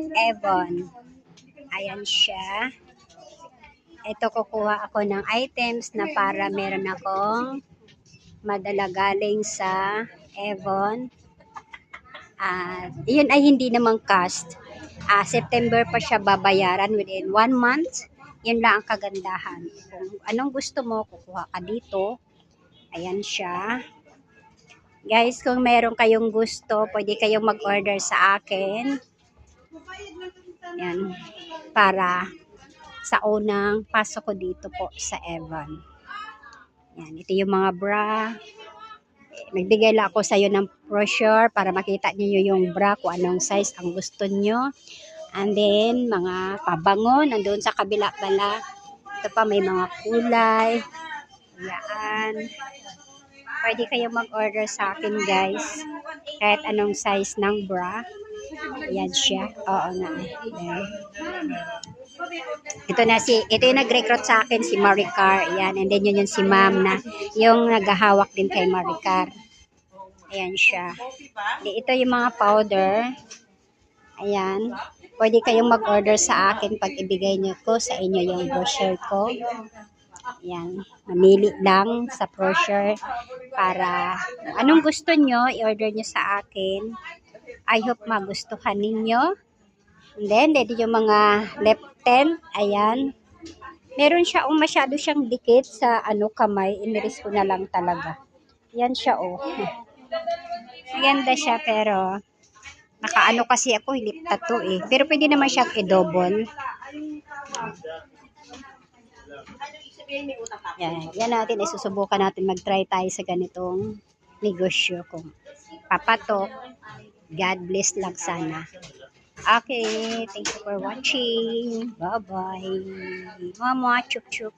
Avon. Ayan siya. Ito kukuha ako ng items na para meron akong madala galing sa Avon. Yun ay hindi naman cost. September pa siya babayaran within 1 month. Yun lang ang kagandahan. Kung anong gusto mo, kukuha ka dito. Ayan siya. Guys, kung meron kayong gusto, pwede kayong mag-order sa akin. Yan. Para sa unang pasok ko dito po sa Avon. Yan. Ito yung mga bra. Nagbigay lang ako sa iyo ng brochure para makita niyo yung bra kung anong size ang gusto niyo. And then, mga pabango, nandoon sa kabila pala. Ito pa, may mga kulay. Yan. Pwede kayong mag-order sa akin, guys. Kahit anong size ng bra. Yan siya. Oo nga. There. Ito yung nag-recruit sa akin, si Maricar. Yan. And then yun yung si ma'am na yung naghahawak din kay Maricar. Ayan siya. Ito yung mga powder. Ayan. Pwede kayong mag-order sa akin pag ibigay niyo ko sa inyo yung brochure ko. Ayan. Mamili lang sa brochure para anong gusto nyo, i-order nyo sa akin. I hope magustuhan ninyo. And then, dito yung mga left 10. Ayan. Meron siya, masyado siyang dikit sa kamay. Iniris ko na lang talaga. Yan siya, Maganda siya, pero nakaano kasi ako, lip tattoo Pero pwede naman siyang i-double. Yan natin, isusubukan natin mag-try tayo sa ganitong negosyo kung papatok. God bless lang sana. Okay, thank you for watching. Bye-bye. Mama, chup-chup.